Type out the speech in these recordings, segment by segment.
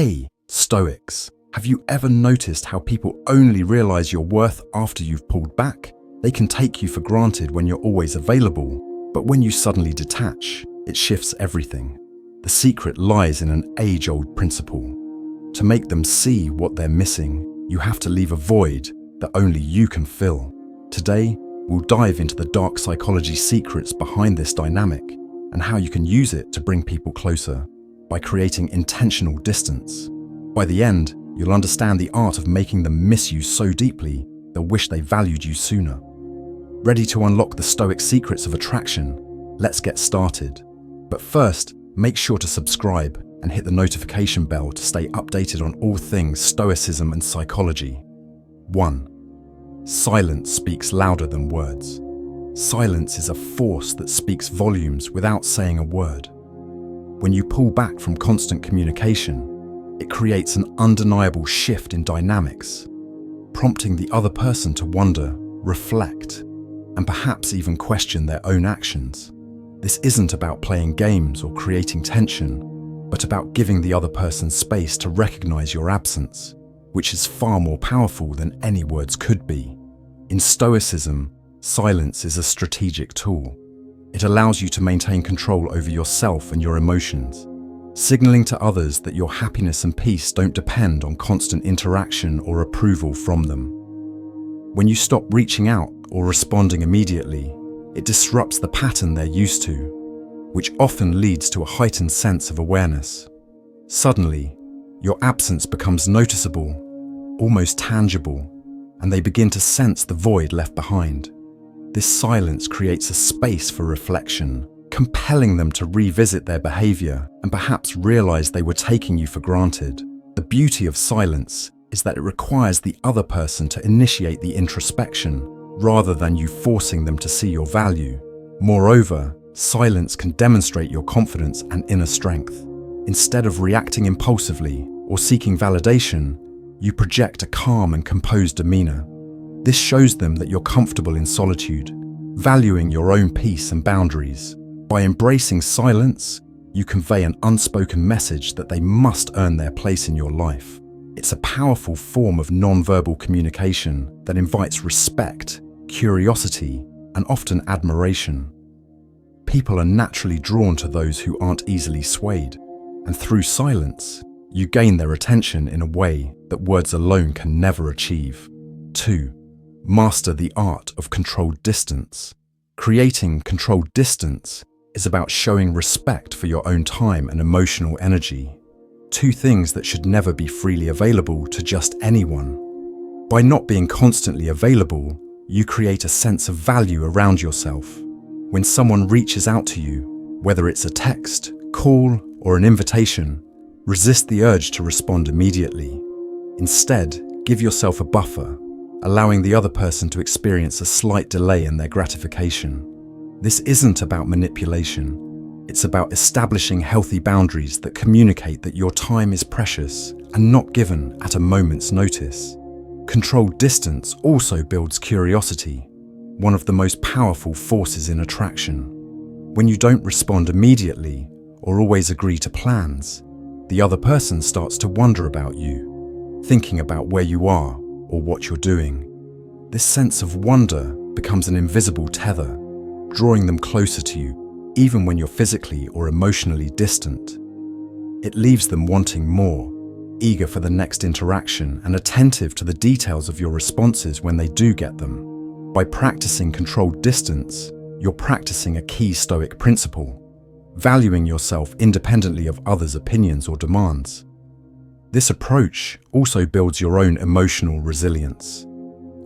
Hey, Stoics, have you ever noticed how people only realize your worth after you've pulled back? They can take you for granted when you're always available, but when you suddenly detach, it shifts everything. The secret lies in an age-old principle. To make them see what they're missing, you have to leave a void that only you can fill. Today, we'll dive into the dark psychology secrets behind this dynamic and how you can use it to bring people closer by creating intentional distance. By the end, you'll understand the art of making them miss you so deeply they'll wish they valued you sooner. Ready to unlock the Stoic secrets of attraction? Let's get started. But first, make sure to subscribe and hit the notification bell to stay updated on all things Stoicism and psychology. 1. Silence speaks louder than words. Silence is a force that speaks volumes without saying a word. When you pull back from constant communication, it creates an undeniable shift in dynamics, prompting the other person to wonder, reflect, and perhaps even question their own actions. This isn't about playing games or creating tension, but about giving the other person space to recognize your absence, which is far more powerful than any words could be. In Stoicism, silence is a strategic tool. It allows you to maintain control over yourself and your emotions, signaling to others that your happiness and peace don't depend on constant interaction or approval from them. When you stop reaching out or responding immediately, it disrupts the pattern they're used to, which often leads to a heightened sense of awareness. Suddenly, your absence becomes noticeable, almost tangible, and they begin to sense the void left behind. This silence creates a space for reflection, compelling them to revisit their behavior and perhaps realize they were taking you for granted. The beauty of silence is that it requires the other person to initiate the introspection, rather than you forcing them to see your value. Moreover, silence can demonstrate your confidence and inner strength. Instead of reacting impulsively or seeking validation, you project a calm and composed demeanor. This shows them that you're comfortable in solitude, valuing your own peace and boundaries. By embracing silence, you convey an unspoken message that they must earn their place in your life. It's a powerful form of non-verbal communication that invites respect, curiosity, and often admiration. People are naturally drawn to those who aren't easily swayed, and through silence, you gain their attention in a way that words alone can never achieve. 2. Master the art of controlled distance. Creating controlled distance is about showing respect for your own time and emotional energy, two things that should never be freely available to just anyone. By not being constantly available, you create a sense of value around yourself. When someone reaches out to you, whether it's a text, call, or an invitation, resist the urge to respond immediately. Instead, give yourself a buffer, allowing the other person to experience a slight delay in their gratification. This isn't about manipulation. It's about establishing healthy boundaries that communicate that your time is precious and not given at a moment's notice. Controlled distance also builds curiosity, one of the most powerful forces in attraction. When you don't respond immediately or always agree to plans, the other person starts to wonder about you, thinking about where you are or what you're doing. This sense of wonder becomes an invisible tether, drawing them closer to you, even when you're physically or emotionally distant. It leaves them wanting more, eager for the next interaction and attentive to the details of your responses when they do get them. By practicing controlled distance, you're practicing a key Stoic principle, valuing yourself independently of others' opinions or demands. This approach also builds your own emotional resilience.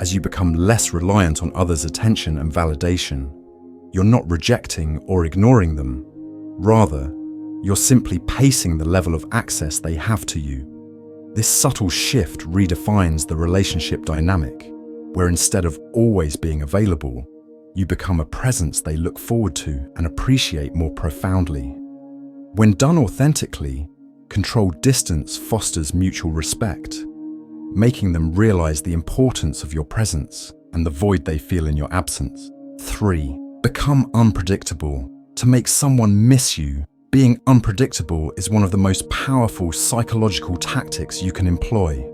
As you become less reliant on others' attention and validation, you're not rejecting or ignoring them. Rather, you're simply pacing the level of access they have to you. This subtle shift redefines the relationship dynamic, where instead of always being available, you become a presence they look forward to and appreciate more profoundly. When done authentically, controlled distance fosters mutual respect, making them realize the importance of your presence and the void they feel in your absence. 3. Become unpredictable. To make someone miss you, Being unpredictable is one of the most powerful psychological tactics you can employ.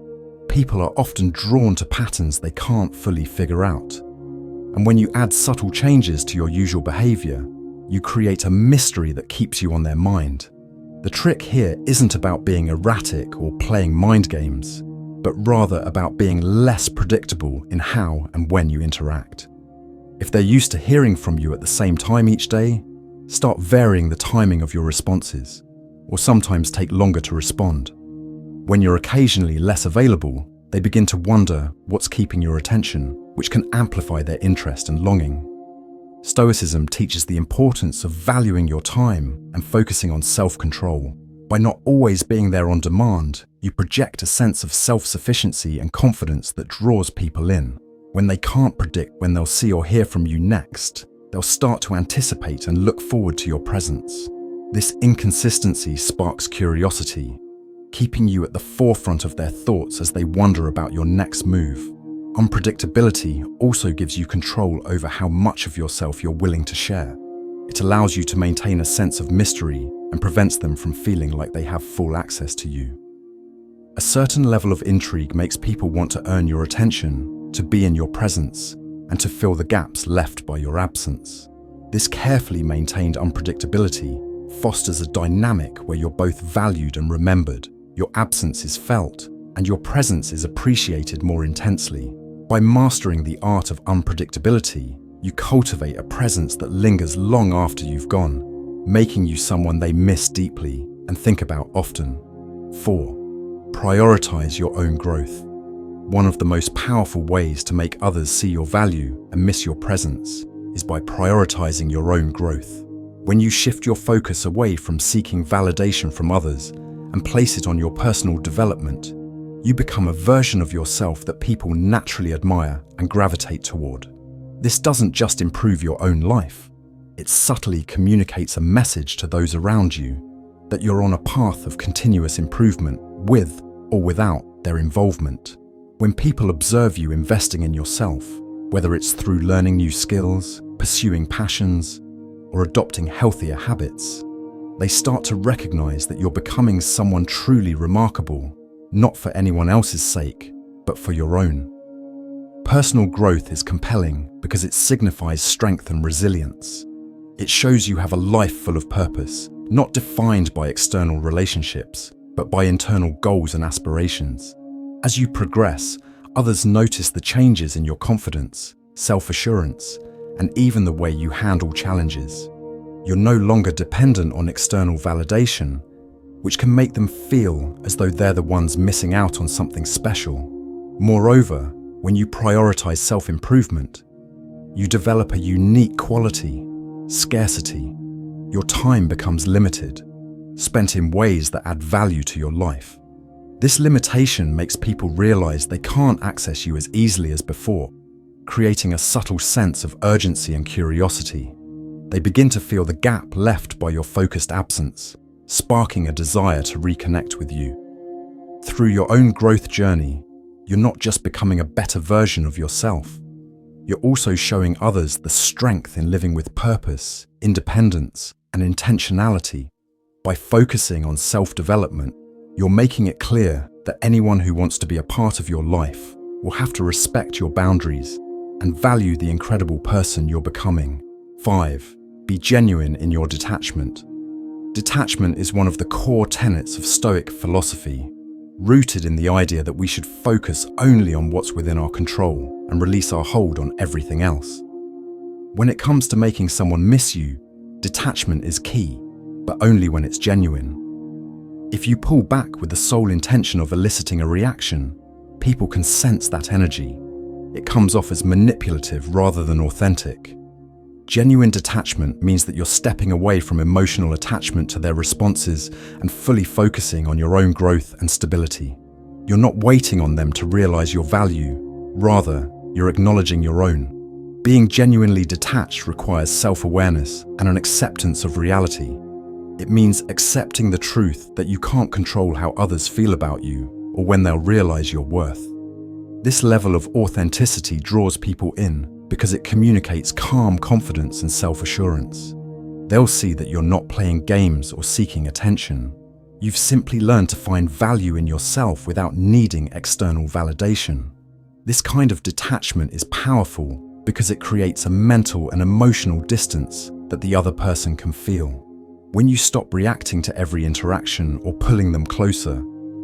People are often drawn to patterns they can't fully figure out. And when you add subtle changes to your usual behavior, you create a mystery that keeps you on their mind. The trick here isn't about being erratic or playing mind games, but rather about being less predictable in how and when you interact. If they're used to hearing from you at the same time each day, start varying the timing of your responses, or sometimes take longer to respond. When you're occasionally less available, they begin to wonder what's keeping your attention, which can amplify their interest and longing. Stoicism teaches the importance of valuing your time and focusing on self-control. By not always being there on demand, you project a sense of self-sufficiency and confidence that draws people in. When they can't predict when they'll see or hear from you next, they'll start to anticipate and look forward to your presence. This inconsistency sparks curiosity, keeping you at the forefront of their thoughts as they wonder about your next move. Unpredictability also gives you control over how much of yourself you're willing to share. It allows you to maintain a sense of mystery and prevents them from feeling like they have full access to you. A certain level of intrigue makes people want to earn your attention, to be in your presence, and to fill the gaps left by your absence. This carefully maintained unpredictability fosters a dynamic where you're both valued and remembered, your absence is felt, and your presence is appreciated more intensely. By mastering the art of unpredictability, you cultivate a presence that lingers long after you've gone, making you someone they miss deeply and think about often. 4. Prioritize your own growth. One of the most powerful ways to make others see your value and miss your presence is by prioritizing your own growth. When you shift your focus away from seeking validation from others and place it on your personal development, you become a version of yourself that people naturally admire and gravitate toward. This doesn't just improve your own life, it subtly communicates a message to those around you that you're on a path of continuous improvement with or without their involvement. When people observe you investing in yourself, whether it's through learning new skills, pursuing passions, or adopting healthier habits, they start to recognize that you're becoming someone truly remarkable, not for anyone else's sake, but for your own. Personal growth is compelling because it signifies strength and resilience. It shows you have a life full of purpose, not defined by external relationships, but by internal goals and aspirations. As you progress, others notice the changes in your confidence, self-assurance, and even the way you handle challenges. You're no longer dependent on external validation, which can make them feel as though they're the ones missing out on something special. Moreover, when you prioritize self-improvement, you develop a unique quality, scarcity. Your time becomes limited, spent in ways that add value to your life. This limitation makes people realize they can't access you as easily as before, creating a subtle sense of urgency and curiosity. They begin to feel the gap left by your focused absence, sparking a desire to reconnect with you. Through your own growth journey, you're not just becoming a better version of yourself, you're also showing others the strength in living with purpose, independence, and intentionality. By focusing on self-development, you're making it clear that anyone who wants to be a part of your life will have to respect your boundaries and value the incredible person you're becoming. 5. Be genuine in your detachment. Detachment is one of the core tenets of Stoic philosophy, rooted in the idea that we should focus only on what's within our control and release our hold on everything else. When it comes to making someone miss you, detachment is key, but only when it's genuine. If you pull back with the sole intention of eliciting a reaction, people can sense that energy. It comes off as manipulative rather than authentic. Genuine detachment means that you're stepping away from emotional attachment to their responses and fully focusing on your own growth and stability. You're not waiting on them to realize your value, rather, you're acknowledging your own. Being genuinely detached requires self-awareness and an acceptance of reality. It means accepting the truth that you can't control how others feel about you or when they'll realize your worth. This level of authenticity draws people in because it communicates calm confidence and self-assurance. They'll see that you're not playing games or seeking attention. You've simply learned to find value in yourself without needing external validation. This kind of detachment is powerful because it creates a mental and emotional distance that the other person can feel. When you stop reacting to every interaction or pulling them closer,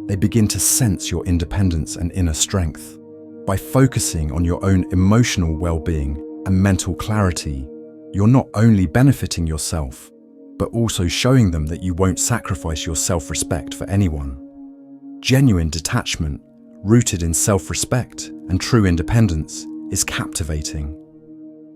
they begin to sense your independence and inner strength. By focusing on your own emotional well-being and mental clarity, you're not only benefiting yourself, but also showing them that you won't sacrifice your self-respect for anyone. Genuine detachment, rooted in self-respect and true independence, is captivating.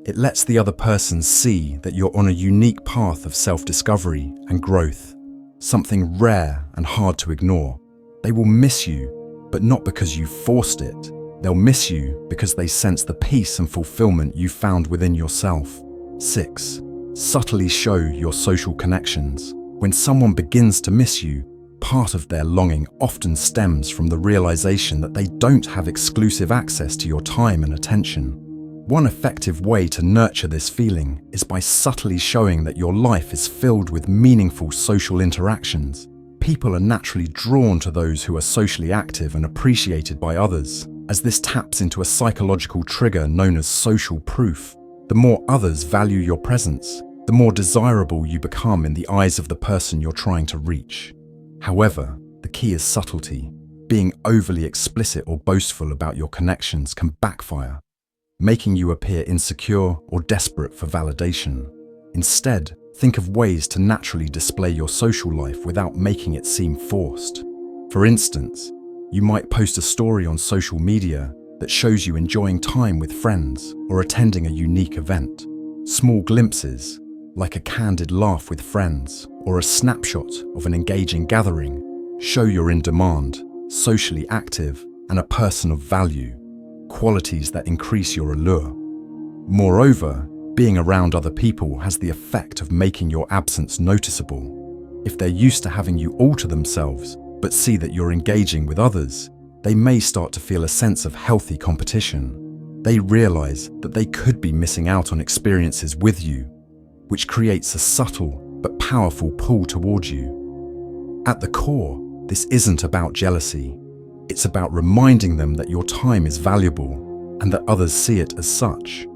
It lets the other person see that you're on a unique path of self-discovery and growth, something rare and hard to ignore. They will miss you, but not because you forced it. They'll miss you because they sense the peace and fulfillment you found within yourself. 6. Subtly show your social connections. When someone begins to miss you, part of their longing often stems from the realization that they don't have exclusive access to your time and attention. One effective way to nurture this feeling is by subtly showing that your life is filled with meaningful social interactions. People are naturally drawn to those who are socially active and appreciated by others, as this taps into a psychological trigger known as social proof. The more others value your presence, the more desirable you become in the eyes of the person you're trying to reach. However, the key is subtlety. Being overly explicit or boastful about your connections can backfire, making you appear insecure or desperate for validation. Instead, think of ways to naturally display your social life without making it seem forced. For instance, you might post a story on social media that shows you enjoying time with friends or attending a unique event. Small glimpses, like a candid laugh with friends or a snapshot of an engaging gathering, show you're in demand, socially active, and a person of value, qualities that increase your allure. Moreover, being around other people has the effect of making your absence noticeable. If they're used to having you all to themselves, but see that you're engaging with others, they may start to feel a sense of healthy competition. They realize that they could be missing out on experiences with you, which creates a subtle but powerful pull towards you. At the core, this isn't about jealousy. It's about reminding them that your time is valuable and that others see it as such.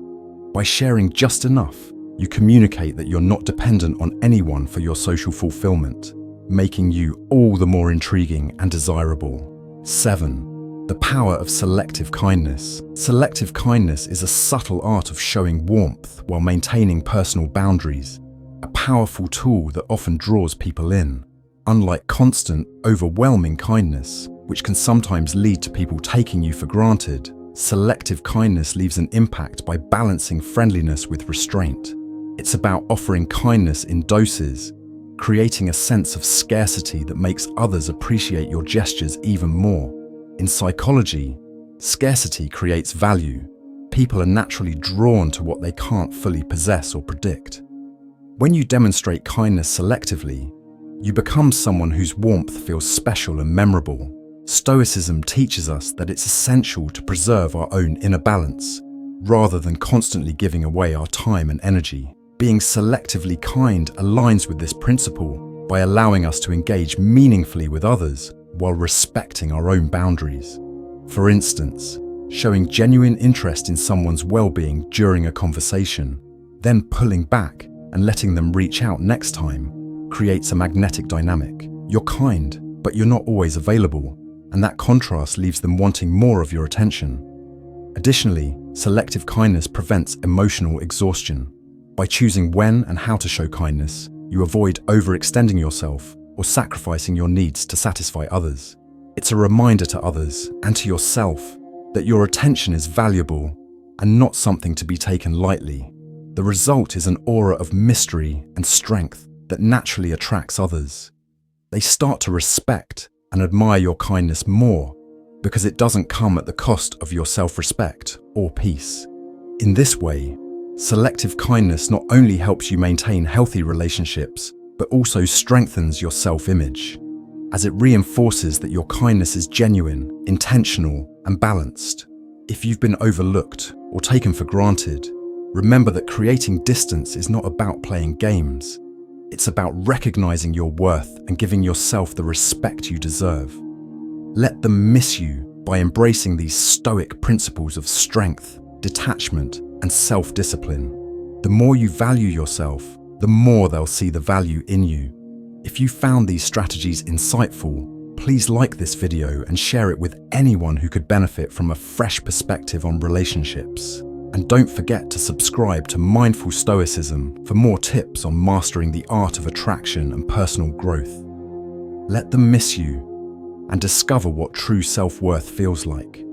By sharing just enough, you communicate that you're not dependent on anyone for your social fulfillment, making you all the more intriguing and desirable. 7. The power of selective kindness. Selective kindness is a subtle art of showing warmth while maintaining personal boundaries, a powerful tool that often draws people in. Unlike constant, overwhelming kindness, which can sometimes lead to people taking you for granted, selective kindness leaves an impact by balancing friendliness with restraint. It's about offering kindness in doses, creating a sense of scarcity that makes others appreciate your gestures even more. In psychology, scarcity creates value. People are naturally drawn to what they can't fully possess or predict. When you demonstrate kindness selectively, you become someone whose warmth feels special and memorable. Stoicism teaches us that it's essential to preserve our own inner balance, rather than constantly giving away our time and energy. Being selectively kind aligns with this principle by allowing us to engage meaningfully with others while respecting our own boundaries. For instance, showing genuine interest in someone's well-being during a conversation, then pulling back and letting them reach out next time, creates a magnetic dynamic. You're kind, but you're not always available, and that contrast leaves them wanting more of your attention. Additionally, selective kindness prevents emotional exhaustion. By choosing when and how to show kindness, you avoid overextending yourself or sacrificing your needs to satisfy others. It's a reminder to others and to yourself that your attention is valuable and not something to be taken lightly. The result is an aura of mystery and strength that naturally attracts others. They start to respect and admire your kindness more because it doesn't come at the cost of your self-respect or peace. In this way, selective kindness not only helps you maintain healthy relationships, but also strengthens your self-image, as it reinforces that your kindness is genuine, intentional, and balanced. If you've been overlooked or taken for granted, remember that creating distance is not about playing games. It's about recognizing your worth and giving yourself the respect you deserve. Let them miss you by embracing these Stoic principles of strength, detachment, and self-discipline. The more you value yourself, the more they'll see the value in you. If you found these strategies insightful, please like this video and share it with anyone who could benefit from a fresh perspective on relationships. And don't forget to subscribe to Mindful Stoicism for more tips on mastering the art of attraction and personal growth. Let them miss you and discover what true self-worth feels like.